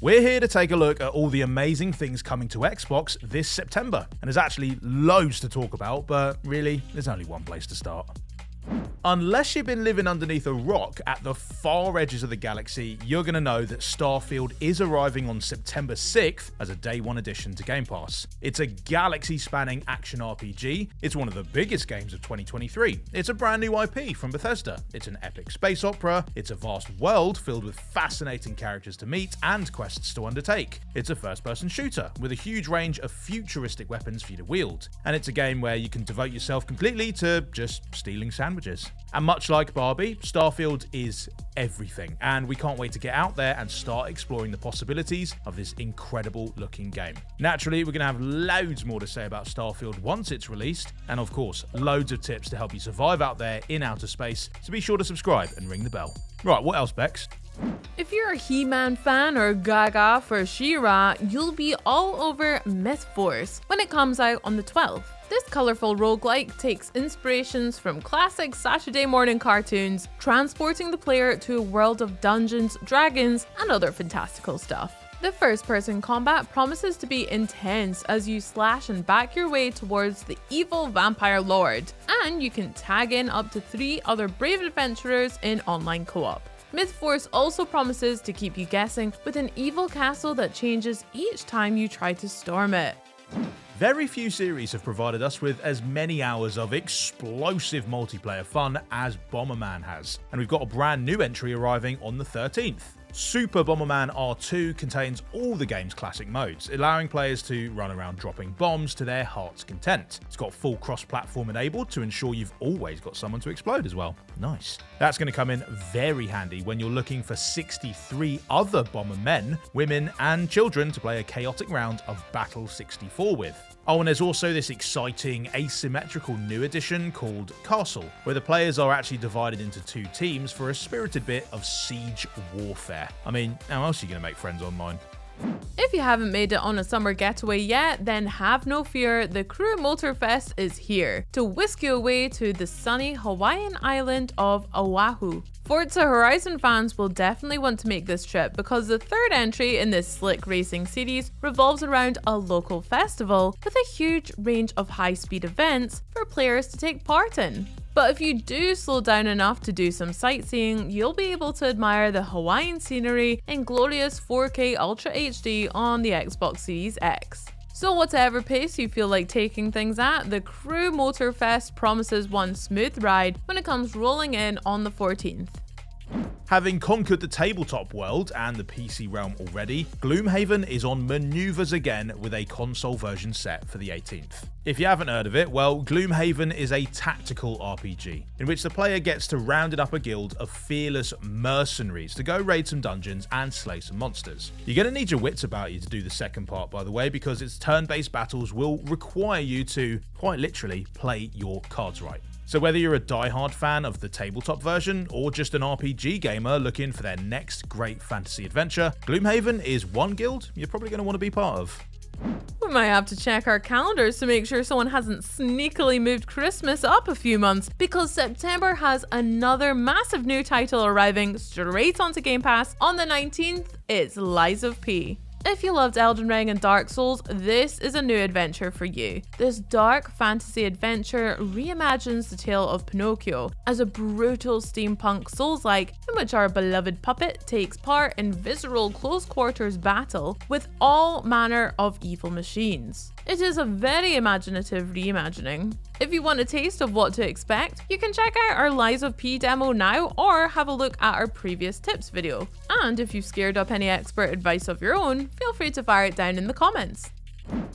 We're here to take a look at all the amazing things coming to Xbox this September, and there's actually loads to talk about, but really, there's only one place to start. Unless you've been living underneath a rock at the far edges of the galaxy, you're going to know that Starfield is arriving on September 6th as a day one addition to Game Pass. It's a galaxy-spanning action RPG. It's one of the biggest games of 2023. It's a brand new IP from Bethesda. It's an epic space opera. It's a vast world filled with fascinating characters to meet and quests to undertake. It's a first-person shooter with a huge range of futuristic weapons for you to wield. And it's a game where you can devote yourself completely to just stealing sandwiches. And much like Barbie, Starfield is everything, and we can't wait to get out there and start exploring the possibilities of this incredible looking game. Naturally, we're going to have loads more to say about Starfield once it's released, and of course, loads of tips to help you survive out there in outer space, so be sure to subscribe and ring the bell. Right, what else, Bex? If you're a He-Man fan or gaga for She-Ra, you'll be all over Mythforce when it comes out on the 12th. This colourful roguelike takes inspirations from classic Saturday morning cartoons, transporting the player to a world of dungeons, dragons, and other fantastical stuff. The first-person combat promises to be intense as you slash and back your way towards the evil vampire lord, and you can tag in up to 3 other brave adventurers in online co-op. Mythforce also promises to keep you guessing with an evil castle that changes each time you try to storm it. Very few series have provided us with as many hours of explosive multiplayer fun as Bomberman has, and we've got a brand new entry arriving on the 13th. Super Bomberman R2 contains all the game's classic modes, allowing players to run around dropping bombs to their heart's content. It's got full cross-platform enabled to ensure you've always got someone to explode as well. Nice. That's going to come in very handy when you're looking for 63 other Bombermen, women and children to play a chaotic round of Battle 64 with. Oh, and there's also this exciting asymmetrical new edition called Castle, where the players are actually divided into 2 teams for a spirited bit of siege warfare. I mean, how else are you going to make friends online? If you haven't made it on a summer getaway yet, then have no fear, the Crew Motorfest is here to whisk you away to the sunny Hawaiian island of Oahu. Forza Horizon fans will definitely want to make this trip because the third entry in this slick racing series revolves around a local festival with a huge range of high-speed events for players to take part in. But if you do slow down enough to do some sightseeing, you'll be able to admire the Hawaiian scenery in glorious 4K Ultra HD on the Xbox Series X. So whatever pace you feel like taking things at, the Crew Motorfest promises one smooth ride when it comes rolling in on the 14th. Having conquered the tabletop world and the PC realm already, Gloomhaven is on maneuvers again with a console version set for the 18th. If you haven't heard of it, well, Gloomhaven is a tactical RPG in which the player gets to round up a guild of fearless mercenaries to go raid some dungeons and slay some monsters. You're going to need your wits about you to do the second part, by the way, because its turn-based battles will require you to, quite literally, play your cards right. So whether you're a die-hard fan of the tabletop version or just an RPG gamer looking for their next great fantasy adventure, Gloomhaven is one guild you're probably going to want to be part of. We might have to check our calendars to make sure someone hasn't sneakily moved Christmas up a few months, because September has another massive new title arriving straight onto Game Pass on the 19th. It's Lies of P. If you loved Elden Ring and Dark Souls, this is a new adventure for you. This dark fantasy adventure reimagines the tale of Pinocchio as a brutal steampunk Souls-like in which our beloved puppet takes part in visceral close-quarters battle with all manner of evil machines. It is a very imaginative reimagining. If you want a taste of what to expect, you can check out our Lies of P demo now or have a look at our previous tips video. And if you've scared up any expert advice of your own, feel free to fire it down in the comments.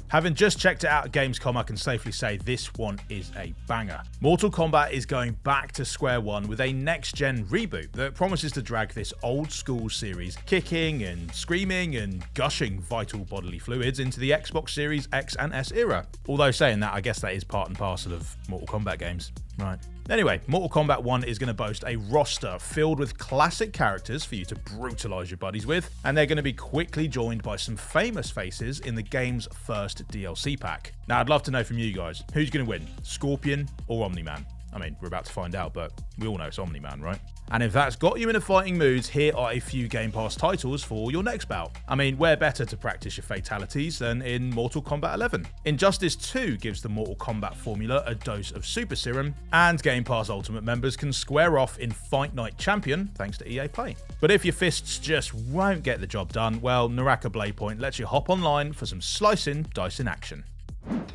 Having just checked it out at Gamescom, I can safely say this one is a banger. Mortal Kombat is going back to square one with a next-gen reboot that promises to drag this old-school series kicking and screaming and gushing vital bodily fluids into the Xbox Series X and S era. Although saying that, I guess that is part and parcel of Mortal Kombat games, right? Anyway, Mortal Kombat 1 is going to boast a roster filled with classic characters for you to brutalize your buddies with, and they're going to be quickly joined by some famous faces in the game's first DLC pack. Now, I'd love to know from you guys, who's going to win, Scorpion or Omni-Man? I mean, we're about to find out, but we all know it's Omni-Man, right? And if that's got you in a fighting mood, here are a few Game Pass titles for your next bout. I mean, where better to practice your fatalities than in Mortal Kombat 11? Injustice 2 gives the Mortal Kombat formula a dose of super serum, and Game Pass Ultimate members can square off in Fight Night Champion thanks to EA Play. But if your fists just won't get the job done, well, Naraka Blade Point lets you hop online for some slicing, dicing action.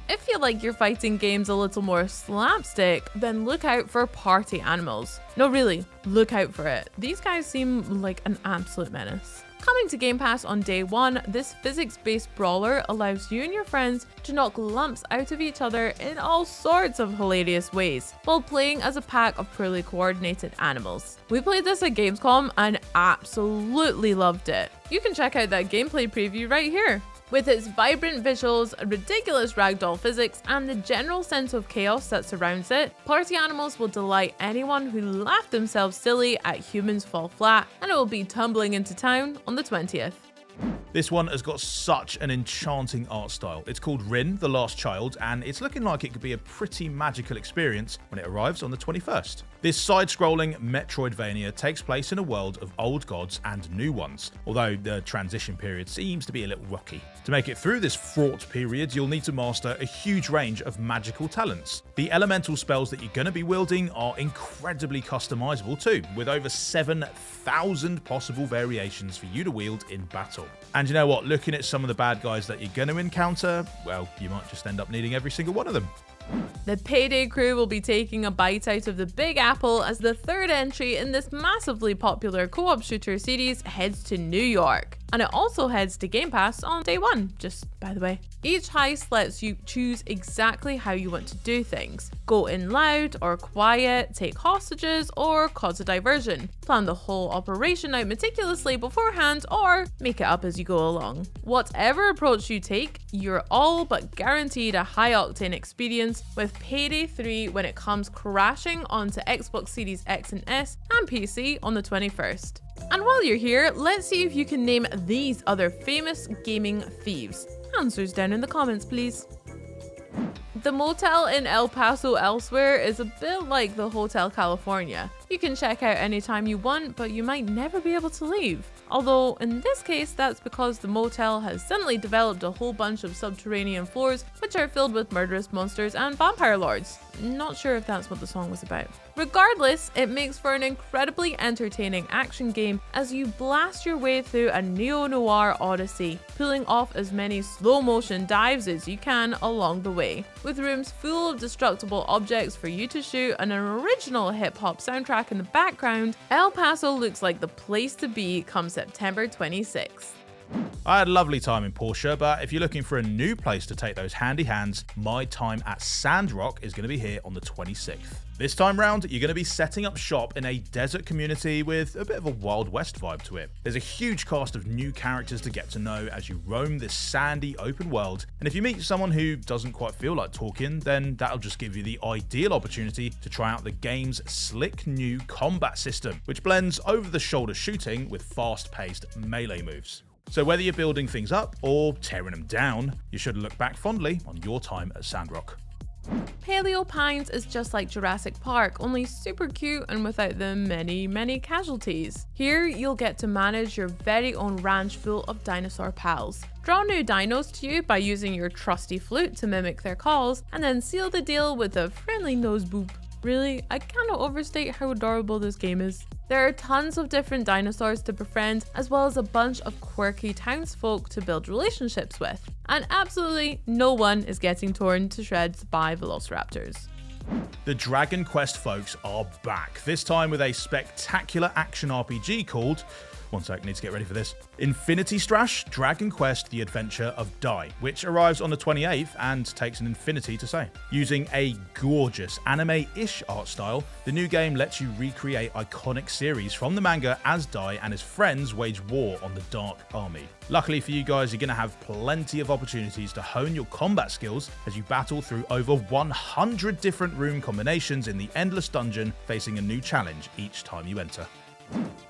If you like your fighting games a little more slapstick, then look out for Party Animals. No, really, look out for it. These guys seem like an absolute menace. Coming to Game Pass on day one, this physics-based brawler allows you and your friends to knock lumps out of each other in all sorts of hilarious ways, while playing as a pack of poorly coordinated animals. We played this at Gamescom and absolutely loved it. You can check out that gameplay preview right here. With its vibrant visuals, ridiculous ragdoll physics, and the general sense of chaos that surrounds it, Party Animals will delight anyone who laughed themselves silly at Humans Fall Flat, and it will be tumbling into town on the 20th. This one has got such an enchanting art style. It's called Rin, The Last Child, and it's looking like it could be a pretty magical experience when it arrives on the 21st. This side-scrolling Metroidvania takes place in a world of old gods and new ones, although the transition period seems to be a little rocky. To make it through this fraught period, you'll need to master a huge range of magical talents. The elemental spells that you're going to be wielding are incredibly customizable too, with over 7,000 possible variations for you to wield in battle. And you know what, looking at some of the bad guys that you're going to encounter, well, you might just end up needing every single one of them. The Payday crew will be taking a bite out of the Big Apple as the third entry in this massively popular co-op shooter series heads to New York. And it also heads to Game Pass on day one, just by the way. Each heist lets you choose exactly how you want to do things. Go in loud or quiet, take hostages, or cause a diversion. Plan the whole operation out meticulously beforehand, or make it up as you go along. Whatever approach you take, you're all but guaranteed a high-octane experience with Payday 3 when it comes crashing onto Xbox Series X and S and PC on the 21st. And while you're here, let's see if you can name these other famous gaming thieves. Answers down in the comments, please. The motel in El Paso elsewhere is a bit like the Hotel California. You can check out anytime you want, but you might never be able to leave. Although in this case, that's because the motel has suddenly developed a whole bunch of subterranean floors which are filled with murderous monsters and vampire lords. Not sure if that's what the song was about. Regardless, it makes for an incredibly entertaining action game as you blast your way through a neo-noir odyssey, pulling off as many slow-motion dives as you can along the way. With rooms full of destructible objects for you to shoot and an original hip-hop soundtrack in the background, El Paso looks like the place to be come September 26th. I had a lovely time in Porsche, but if you're looking for a new place to take those handy hands, my Time at Sandrock is going to be here on the 26th. This time round, you're going to be setting up shop in a desert community with a bit of a Wild West vibe to it. There's a huge cast of new characters to get to know as you roam this sandy open world, and if you meet someone who doesn't quite feel like talking, then that'll just give you the ideal opportunity to try out the game's slick new combat system, which blends over-the-shoulder shooting with fast-paced melee moves. So whether you're building things up or tearing them down, you should look back fondly on your time at Sandrock. Paleo Pines is just like Jurassic Park, only super cute and without the many casualties. Here, you'll get to manage your very own ranch full of dinosaur pals. Draw new dinos to you by using your trusty flute to mimic their calls, and then seal the deal with a friendly nose boop. Really, I cannot overstate how adorable this game is. There are tons of different dinosaurs to befriend, as well as a bunch of quirky townsfolk to build relationships with. And absolutely no one is getting torn to shreds by velociraptors. The Dragon Quest folks are back, this time with a spectacular action RPG called... One sec, need to get ready for this. Infinity Strash, Dragon Quest The Adventure of Dai, which arrives on the 28th and takes an infinity to say. Using a gorgeous anime-ish art style, the new game lets you recreate iconic series from the manga as Dai and his friends wage war on the Dark Army. Luckily for you guys, you're going to have plenty of opportunities to hone your combat skills as you battle through over 100 different room combinations in the endless dungeon, facing a new challenge each time you enter.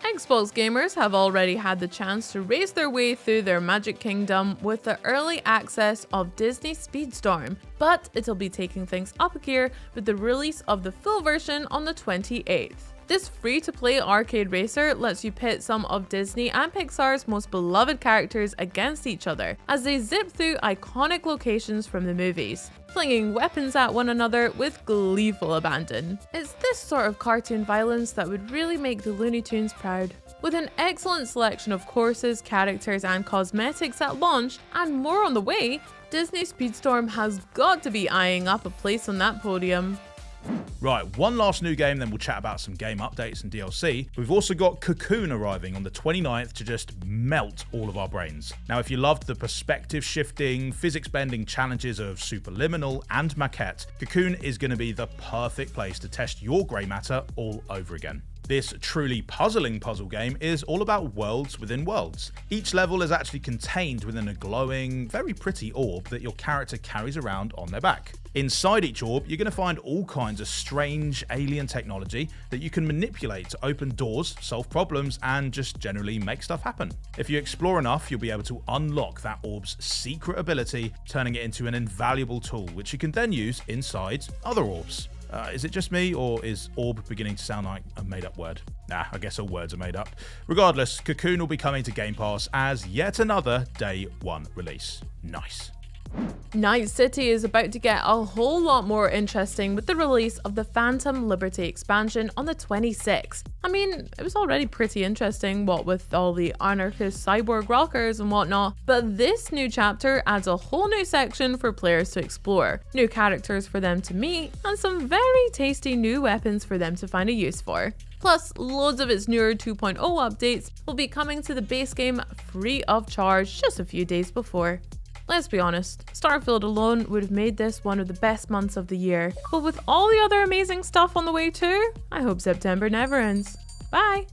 Xbox gamers have already had the chance to race their way through their Magic Kingdom with the early access of Disney Speedstorm, but it'll be taking things up a gear with the release of the full version on the 28th. This free-to-play arcade racer lets you pit some of Disney and Pixar's most beloved characters against each other as they zip through iconic locations from the movies, flinging weapons at one another with gleeful abandon. It's this sort of cartoon violence that would really make the Looney Tunes proud. With an excellent selection of courses, characters and cosmetics at launch, and more on the way, Disney Speedstorm has got to be eyeing up a place on that podium. Right, one last new game, then we'll chat about some game updates and DLC. We've also got Cocoon arriving on the 29th to just melt all of our brains. Now, if you loved the perspective shifting, physics bending challenges of Superliminal and Maquette, Cocoon is going to be the perfect place to test your grey matter all over again. This truly puzzling puzzle game is all about worlds within worlds. Each level is actually contained within a glowing, very pretty orb that your character carries around on their back. Inside each orb, you're going to find all kinds of strange alien technology that you can manipulate to open doors, solve problems, and just generally make stuff happen. If you explore enough, you'll be able to unlock that orb's secret ability, turning it into an invaluable tool, which you can then use inside other orbs. Is it just me, or is orb beginning to sound like a made-up word? Nah, I guess all words are made up. Regardless, Cocoon will be coming to Game Pass as yet another Day 1 release. Nice. Night City is about to get a whole lot more interesting with the release of the Phantom Liberty expansion on the 26th. I mean, it was already pretty interesting, what with all the anarchist cyborg rockers and whatnot, but this new chapter adds a whole new section for players to explore, new characters for them to meet, and some very tasty new weapons for them to find a use for. Plus, loads of its newer 2.0 updates will be coming to the base game free of charge just a few days before. Let's be honest, Starfield alone would have made this one of the best months of the year, but with all the other amazing stuff on the way too, I hope September never ends. Bye!